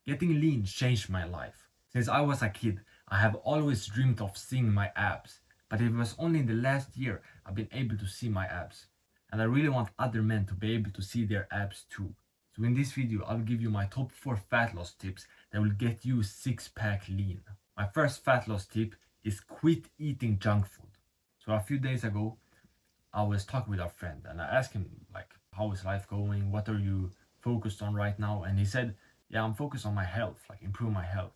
Getting lean changed my life. Since I was a kid, I have always dreamed of seeing my abs, but it was only in the last year I've been able to see my abs. And I really want other men to be able to see their abs too. So in this video, I'll give you my top 4 fat loss tips that will get you 6-pack lean. My first fat loss tip is quit eating junk food. So a few days ago, I was talking with a friend and I asked him like, how is life going? What are you focused on right now? And he said, yeah, I'm focused on my health, like improve my health.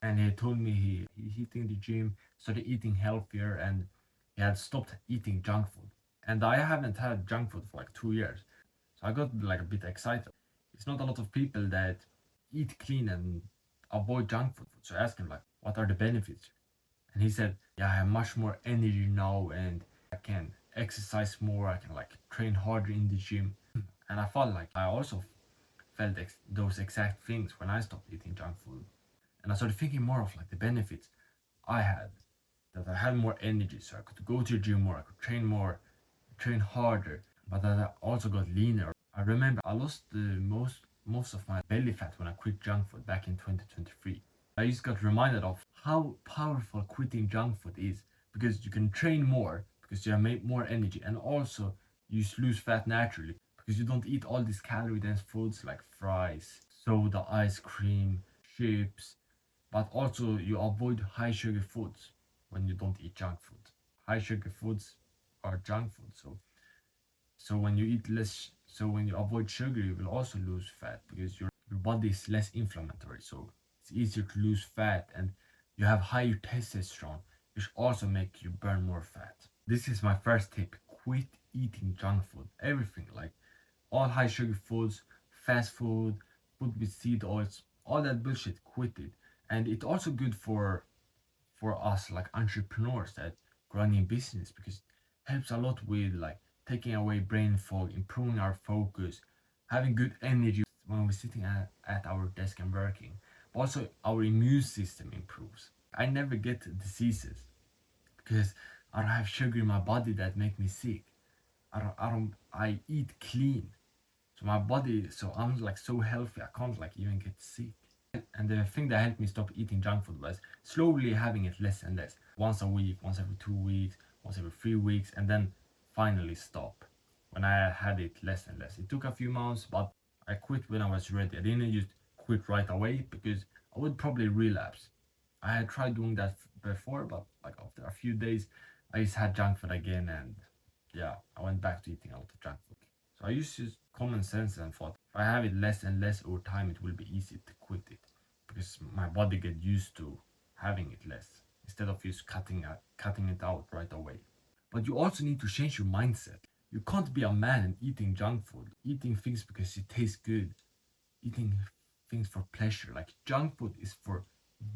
And he told me he hit in the gym, started eating healthier, and he had stopped eating junk food. And I haven't had junk food for like 2 years. So I got like a bit excited. It's not a lot of people that eat clean and avoid junk food. So I asked him like, what are the benefits? And he said, yeah, I have much more energy now and I can exercise more. I can like train harder in the gym. And I felt like I also felt those exact things when I stopped eating junk food. And I started thinking more of like the benefits I had, that I had more energy, so I could go to the gym more, I could train more, train harder, but that I also got leaner. I remember I lost the most of my belly fat when I quit junk food back in 2023. I just got reminded of how powerful quitting junk food is, because you can train more because you have more energy, and also you lose fat naturally because you don't eat all these calorie dense foods like fries, soda, ice cream, chips, but also you avoid high sugar foods when you don't eat junk food. High sugar foods are junk food, so when you eat less, so when you avoid sugar, you will also lose fat because your body is less inflammatory, so it's easier to lose fat, and you have higher testosterone, which also make you burn more fat. This is my first tip: quit eating junk food. Everything like all high sugar foods, fast food, food with seed oils, all that bullshit, quit it. And it's also good for us like entrepreneurs that running business, because it helps a lot with like taking away brain fog, improving our focus, having good energy when we're sitting at our desk and working. But also our immune system improves. I never get diseases because I don't have sugar in my body that make me sick. I eat clean. So my body, so I'm like so healthy, I can't like even get sick. And the thing that helped me stop eating junk food was slowly having it less and less. Once a week, once every 2 weeks, once every 3 weeks, and then finally stop when I had it less and less. It took a few months, but I quit when I was ready. I didn't just quit right away because I would probably relapse. I had tried doing that before, but like after a few days, I just had junk food again, and yeah, I went back to eating a lot of junk food. So I used to use common sense and thought if I have it less and less over time, it will be easy to quit it because my body get used to having it less instead of just cutting it out right away. But you also need to change your mindset. You can't be a man and eating junk food, eating things because it tastes good, eating things for pleasure. Like junk food is for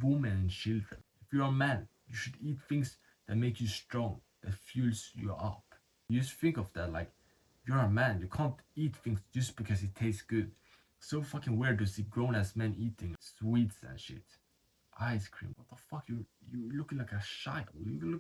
women and children. If you're a man, you should eat things that make you strong, that fuels you up. You just think of that like you're a man. You can't eat things just because it tastes good. So fucking weird to see grown ass men eating sweets and shit. Ice cream. What the fuck? You looking like a child. You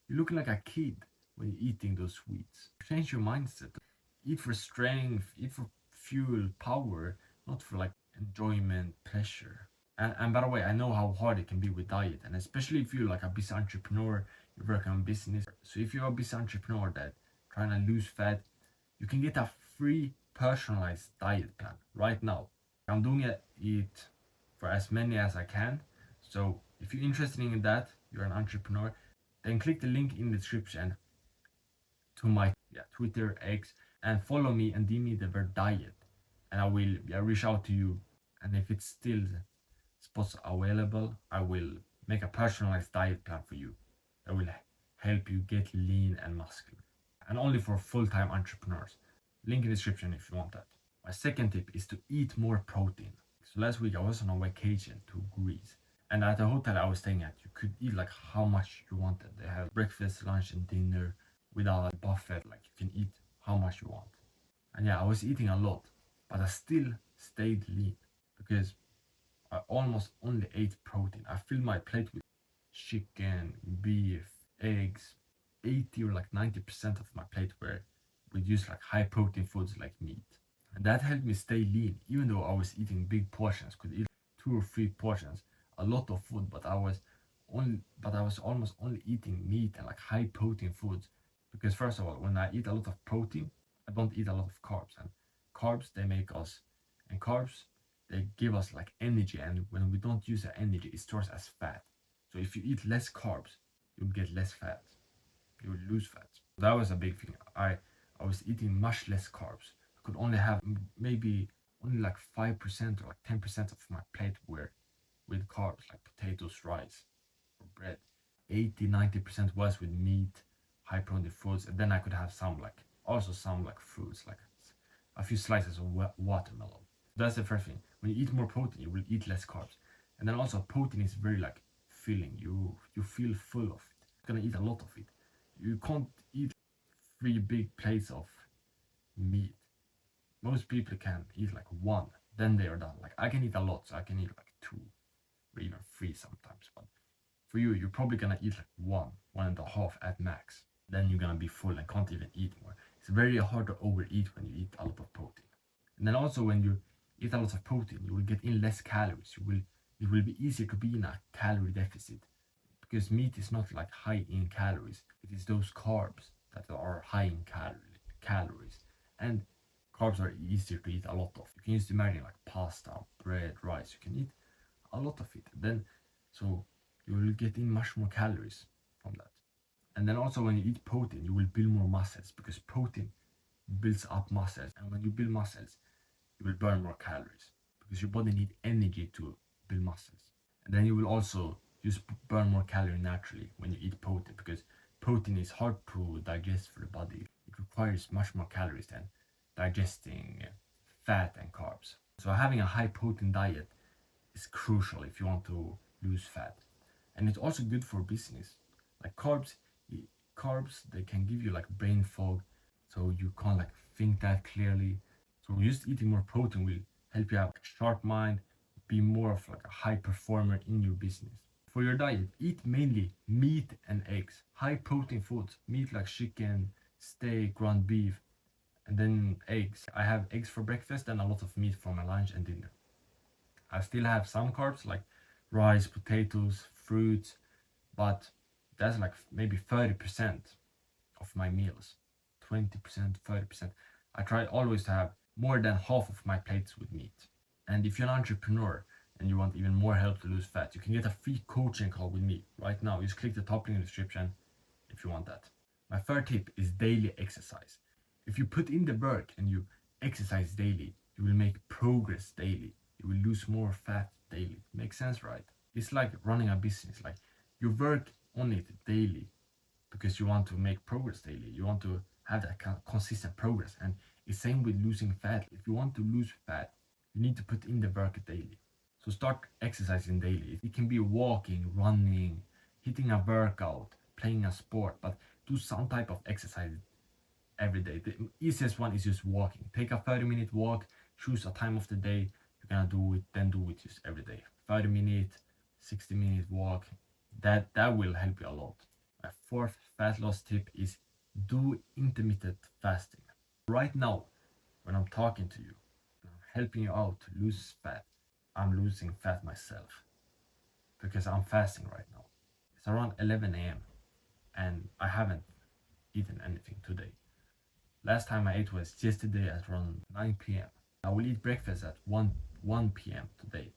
looking like a kid when you're eating those sweets. Change your mindset. Eat for strength. Eat for fuel, power, not for like enjoyment, pleasure. And by the way, I know how hard it can be with diet, and especially if you're like a business entrepreneur, you're working on business. So if you're a business entrepreneur that trying to lose fat, you can get a free personalized diet plan right now. I'm doing it for as many as I can. So if you're interested in that, you're an entrepreneur, then click the link in the description to my Twitter, X, and follow me and DM me the word diet, and I will reach out to you. And if it's still spots available, I will make a personalized diet plan for you that will help you get lean and muscular, and only for full-time entrepreneurs. Link in the description if you want that. My second tip is to eat more protein. So last week I was on a vacation to Greece, and at the hotel I was staying at, you could eat like how much you wanted. They have breakfast, lunch, and dinner without a buffet. Like you can eat how much you want. And yeah, I was eating a lot, but I still stayed lean because I almost only ate protein. I filled my plate with chicken, beef, eggs. 80 or like 90% of my plate were with just like high protein foods like meat. And that helped me stay lean, even though I was eating big portions, could eat 2 or 3 portions, a lot of food, but I was almost only eating meat and like high protein foods. Because first of all, when I eat a lot of protein, I don't eat a lot of carbs. And carbs they make us and carbs they give us like energy, and when we don't use that energy, it stores as fat. So if you eat less carbs, you'll get less fat. You will lose fat. That was a big thing. I was eating much less carbs. I could only have maybe only like 5% or like 10% of my plate were with carbs, like potatoes, rice, or bread. 80-90% was with meat, high protein foods, and then I could have some like also some like fruits, like a few slices of watermelon. That's the first thing. When you eat more protein, you will eat less carbs, and then also protein is very like filling. You feel full of it. You're gonna eat a lot of it. You can't eat 3 big plates of meat. Most people can eat like one, then they are done. Like I can eat a lot, so I can eat like 2 or even 3 sometimes. But for you, you're probably gonna eat like 1.5 at max. Then you're gonna be full and can't even eat more. It's very hard to overeat when you eat a lot of protein. And then also when you eat a lot of protein, you will get in less calories. It will be easier to be in a calorie deficit because meat is not like high in calories. It is those carbs that are high in calories. And carbs are easier to eat a lot of. You can just imagine like pasta, bread, rice. You can eat a lot of it. Then so you will get in much more calories from that. And then also when you eat protein, you will build more muscles because protein builds up muscles. And when you build muscles, you will burn more calories because your body needs energy to build muscles. And then you will also just burn more calories naturally when you eat protein because protein is hard to digest for the body. It requires much more calories than digesting fat and carbs. So having a high protein diet is crucial if you want to lose fat. And it's also good for business. Like carbs they can give you like brain fog, so you can't like think that clearly. So just eating more protein will help you have a sharp mind, be more of like a high performer in your business. For your diet, eat mainly meat and eggs, high protein foods, meat like chicken, steak, ground beef, and then eggs. I have eggs for breakfast and a lot of meat for my lunch and dinner. I still have some carbs like rice, potatoes, fruits, but that's like maybe 30% of my meals. 20%, 30%. I try always to have more than half of my plates with meat. And if you're an entrepreneur and you want even more help to lose fat, you can get a free coaching call with me right now. Just click the top link in the description if you want that. My third tip is daily exercise. If you put in the work and you exercise daily, you will make progress daily. You will lose more fat daily. Makes sense, right? It's like running a business. Like you work on it daily because you want to make progress daily. You want to have that consistent progress. And it's same with losing fat. If you want to lose fat, you need to put in the work daily. So start exercising daily. It can be walking, running, hitting a workout, playing a sport, but do some type of exercise every day. The easiest one is just walking. Take a 30-minute walk, choose a time of the day, you're gonna do it, then do it just every day. 30-minute, 60-minute walk. That will help you a lot. My fourth fat loss tip is do intermittent fasting. Right now, when I'm talking to you, I'm helping you out to lose fat, I'm losing fat myself because I'm fasting right now. It's around 11 a.m. and I haven't eaten anything today. Last time I ate was yesterday at around 9 p.m. I will eat breakfast at 1 p.m. today.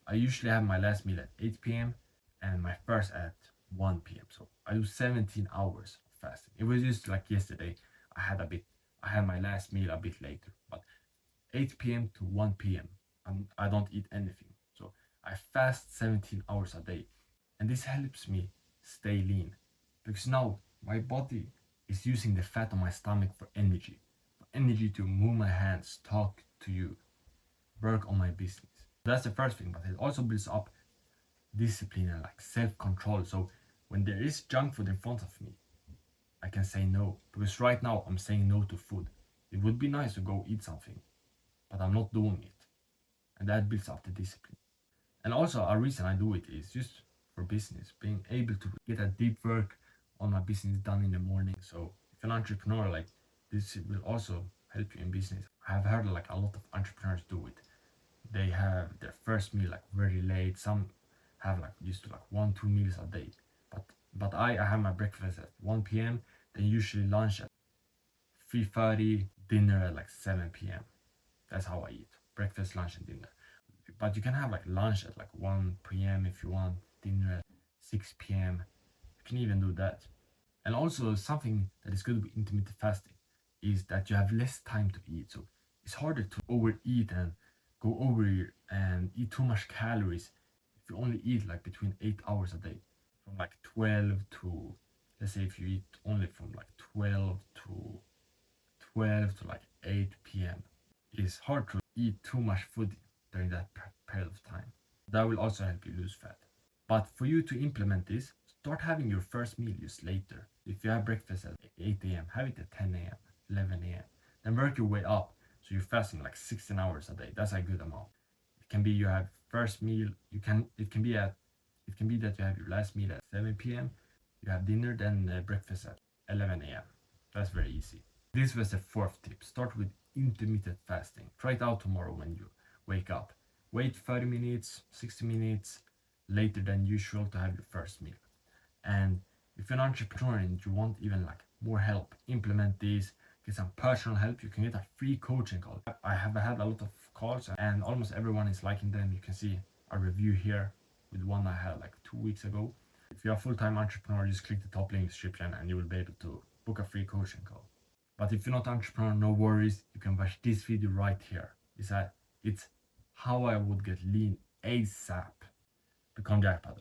I usually have my last meal at 8 p.m. and my first at 1 p.m. So I do 17 hours of fasting. It was just like yesterday. I had my last meal a bit later, but 8 p.m. to 1 p.m. I don't eat anything. So I fast 17 hours a day. And this helps me stay lean because now my body is using the fat on my stomach for energy to move my hands, talk to you, work on my business. That's the first thing, but it also builds up discipline and like self-control. So when there is junk food in front of me, I can say no. Because right now I'm saying no to food. It would be nice to go eat something, but I'm not doing it. And that builds up the discipline. And also a reason I do it is just for business, being able to get a deep work on my business done in the morning. So if you're an entrepreneur, like this will also help you in business. I have heard like a lot of entrepreneurs do it. they have their first meal like very late. Some have like used to like 1-2 meals a day. But I have my breakfast at 1 p.m. Then usually lunch at 3:30, dinner at like 7 p.m. That's how I eat. Breakfast, lunch, and dinner. But you can have like lunch at like 1 p.m. if you want, dinner at 6 p.m. You can even do that. And also something that is good with intermittent fasting is that you have less time to eat. So it's harder to overeat and go over and eat too much calories if you only eat like between 8 hours a day. From like 12 to, let's say if you eat only from like 12 to like 8 p.m. It's hard to eat too much food during that period of time. That will also help you lose fat. But for you to implement this, start having your first meal just later. If you have breakfast at 8 a.m., have it at 10 a.m., 11 a.m. Then work your way up. So you're fasting like 16 hours a day. That's a good amount. It can be you have first meal. It can be that you have your last meal at 7 p.m. You have dinner, then breakfast at 11 a.m. That's very easy. This was the fourth tip. Start with intermittent fasting. Try it out tomorrow when you wake up. Wait 30 minutes, 60 minutes later than usual to have your first meal. And if you're an entrepreneur and you want even like more help, implement these, get some personal help, you can get a free coaching call. I have had a lot of calls and almost everyone is liking them. You can see a review here with one I had like 2 weeks ago. If you're a full-time entrepreneur, just click the top link in the description and you will be able to book a free coaching call. But if you're not an entrepreneur, no worries. You can watch this video right here. It's how I would get lean ASAP. Become Jackpot.